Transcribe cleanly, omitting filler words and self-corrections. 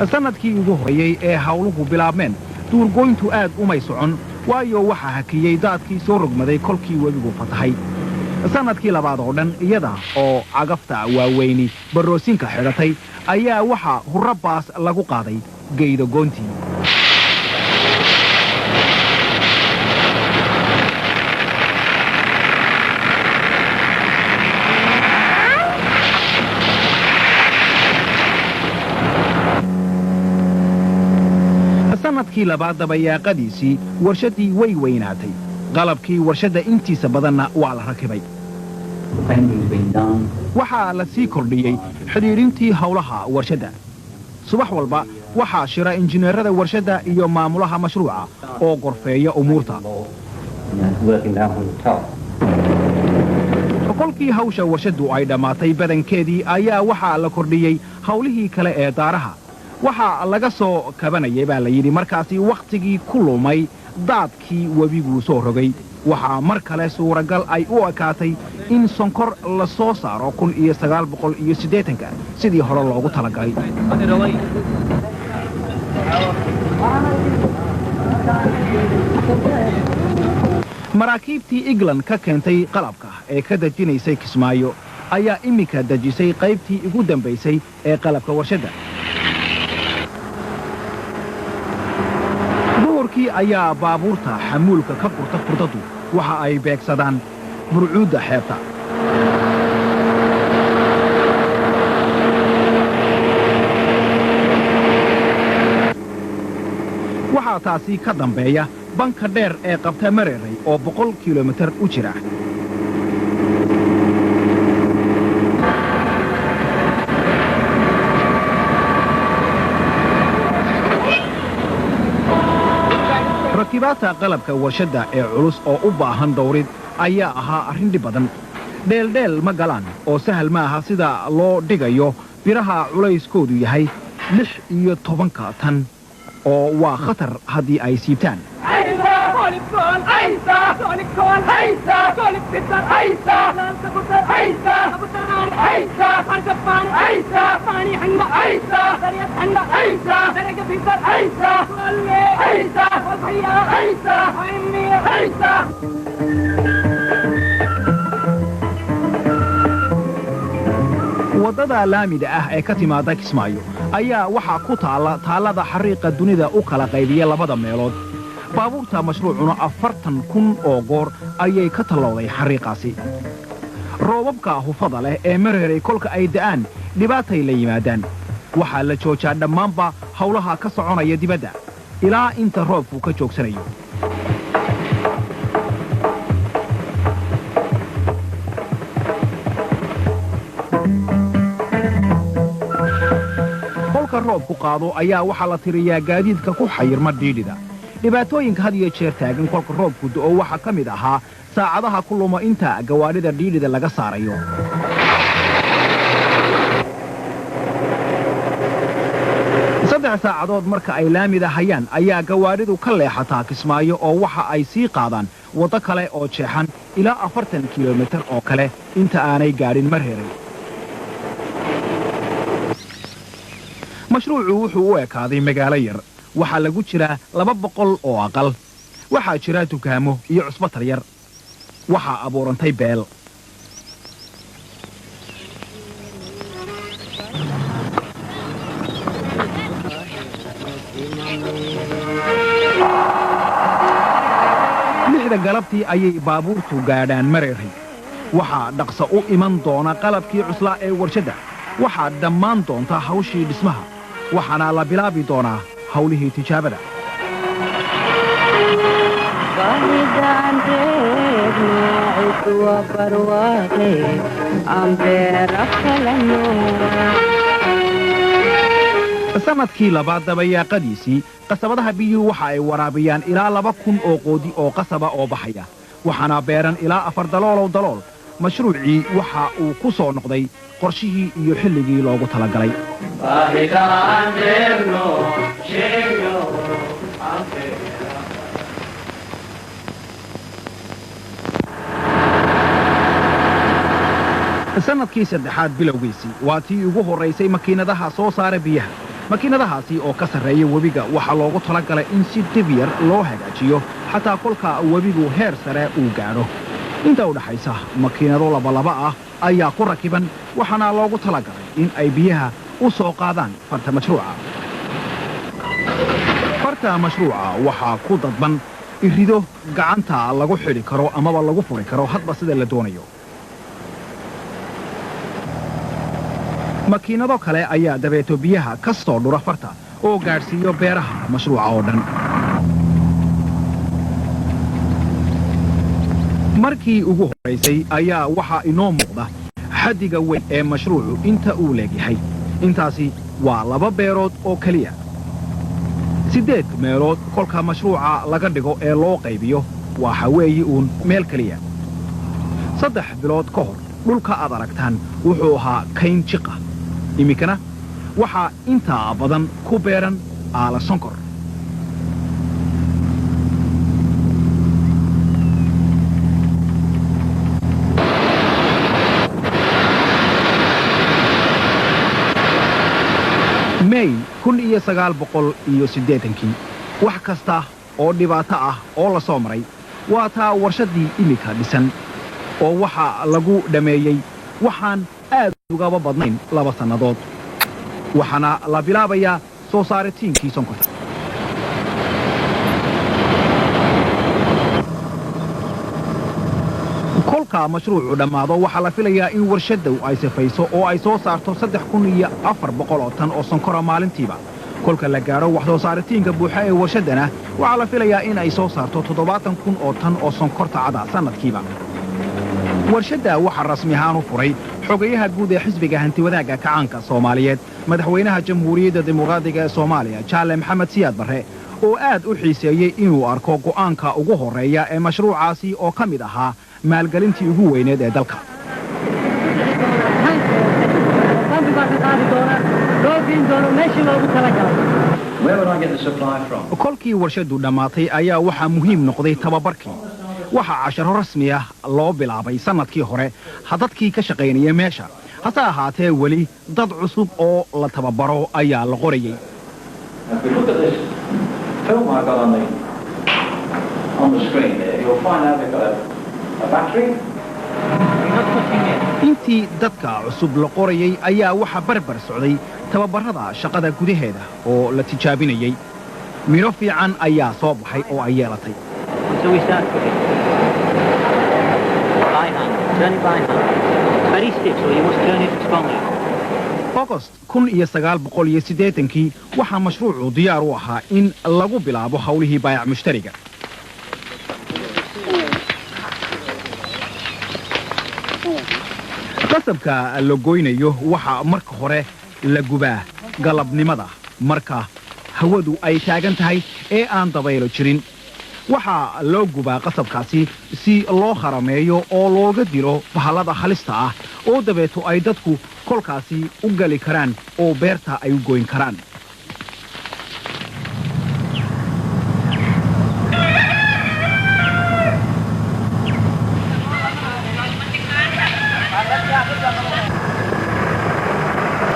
sanadkii ugu horeeyay ee hawluhu bilaabmeen duurgoyntu aad umay socon waayo waxaa hakiyey daadkii soo rogmaday kolkii webigu fatahay sanadkii labaad oo dhan iyada oo cagafta waaweyni baroosinka xidhatay ayaa waxaa hurrabaas lagu qaaday geydo goontii sanadkii labaad dabayaaqadiisii warshadii way weynaatay qalabkii warshadda intiisa badanna waa la rakibay waxaa la sii kordhiyey xidhiidhintii hawlaha warshadda subax walba waxaa shira injineerada warshadda iyo maamulaha mashruuca oo gorfeeya umuurta kolkii hawsha warshaddu ay dhammaatay badankeedii ayaa waxaa la kordhiyey hawlihii kale ee daaraha waxaa laga soo kabanayay baa la yidhi markaasi wakhtigii ku lumay daadkii webiguu soo rogay waxaa mar kale suuragal ay u ekaatay in sonkor la soo saaro 1980 sidii hore loogu talagalay maraakiibtii England ka keentay qalabka ee ka dejinaysay Kismaayo ayaa imika dejisay qaybtii ugu dambaysay ee qalabka warshadda ayaa baabuurta xamuulka ka furta furdadu waxa ay beegsadaan burcuudda xeebta waxaa taasi ka dambeeya banka dheer ee qabta Mareeray oo 100 kilomitir u jira rakibaadka qalabka warshadda ee culus oo u baahan dawrid ayaa ahaa arrin dhib badan dheeldheel ma galaan oo sahal ma aha sida loo dhigayo biraha culayskoodu yahay 16 tan oo waa khatar haddii ay siibtaan waddada laamida ah ee ka timaada Kismaayo ayaa waxaa ku taallada xariiqa dunida u kala qaybiya labada meelood baabuurta mashruucuna 40,000 oo goor ayay ka talowday xariiqaasi roobabka hufada leh ee Mareeray kolka ay da'aan dhibaatay la yimaadaan waxaa la joojaa dhammaanba hawlaha ka soconaya dibadda ilaa inta roobku ka joogsanayo kolka roobku qaado ayaa waxaa la tiriyaa gaadiidka ku xayirma dhiidhida dhibaatooyinka had iyo jeer taagan kolka roobku da'o waxaa ka mid ahaa saacadaha ku luma inta gawaadhida dhiidhida laga saarayo saddex saacadood marka ay laamida hayaan ayaa gawaadhidu ka leexataa Kismaayo oo waxa ay sii qaadaan waddo kale oo jeexan ilaa 40 kilomitir oo kale inta aanay gaadhin Mareeray mashruucu wuxuu u ekaaday magaalo yar waxaa lagu jiraa 200 oo aqal waxaa jira dukaamo iyo cusbatar yar waxaa abuurantay beel lixda galabtii ayay baabuurtu gaadhaan Mareeray waxaa dhaqso u iman doona qalabkii cuslaa ee warshadda waxaa dhammaan doonta hawshii dhismaha waxaana la bilaabi doonaa hawlihii tijaabada sanadkii labaad dabayaaqadiisii qasabadaha biyuhu waxa ay waraabiyaan ilaa 2,000 oo qoodi oo qasaba oo baxaya waxaana beeran ilaa 4 dalool mashruucii waxa uu ku soo noqday qorshihii iyo xilligii loogu talagalay sanadkii saddexaad bilowgiisii waa tii ugu horeysay makiinadaha soo saara biyaha makiinadahaasi oo ka sarreeya webiga waxaa loogu talagalay in si dib yar loo hagaajiyo xataa kolka webigu heer sare uu gaadho inta u dhaxaysa makiinado labalaba ah ayaa ku rakiban waxaana loogu talagalay in ay biyaha u soo qaadaan farta mashruuca waxaa ku dadban irido gacanta lagu xidhi karo amaba lagu furi karo hadba sida la doonayo makiinado kale ayaa dabeeto biyaha ka soo dhura farta oo gaadhsiiyo beeraha mashruuca oo dhan markii ugu horraysay ayaa waxaa inoo muuqda xaddiga weyn ee mashruucu inta uu leegyahay intaasi waa 2 beerood oo keliya 8 meelood kolka mashruuca laga dhigo ee loo qaybiyo waxa weeye uun meel keliya 3 bilood ka hor dhulka aad aragtaan wuxuu ahaa kayn jiqa iminkana waxaa intaa badan ku beeran aala sonkor May 1980 wax kasta oo dhibaato ah oo la soo maray waa taa warshadii imika dhisan oo waxa lagu dhameeyay waxaan aad uga badnayn 2 sannadood waxaana la bilaabayaa soo saaritiinkii sonkorta kolka mashruucu dhammaado waxaa la filayaa in warshaddu ay sifayso oo ay soo saarto 3,400 oo tan oo sonkora maalintiiba kolka la gaaro wax soo saaritiinka buuxa ee warshaddana waxaa la filayaa in ay soo saarto 70,000 oo tan oo sonkorta cada sanadkiiba warshadda waxaa rasmi ahaan u furay xogayaha guud ee xisbiga hantiwadaagga kacaanka Soomaaliyeed madaxweynaha jamhuuriyadda dimuqraadiga ee Soomaaliya Jaale Maxamed Siyaad Barre oo aad u xiiseeyay inuu arko go'aanka ugu horeeya ee mashruucaasi oo ka mid ahaa maalgelintii ugu weyneed ee dalka kolkii warshaddu dhammaatay ayaa waxaa muhiim noqday tababarkii waxaa casharo rasmi ah loo bilaabay sannadkii hore dadkii ka shaqaynaya meesha hase ahaatee weli dad cusub oo la tababaro ayaa la qorayay intii dadka cusub la qorayay ayaa waxa barbar socday tababarada shaqada gudaheeda oo la tijaabinayay miro fiican ayaa soo baxay oo ay yeelatay August 1980 waxaa mashruucu diyaar u ahaa in lagu bilaabo hawlihii baayac mushtariga qasabka la goynayo waxa marka hore la gubaa galabnimada marka hawadu ay taagan tahay ee aan dabaylo jirin waxaa loo gubaa qasabkaasi si loo kharameeyo oo looga dilo bahalada halista ah oo dabeeto ay dadku kolkaasi u gali karaan oo beerta ay u goyn karaan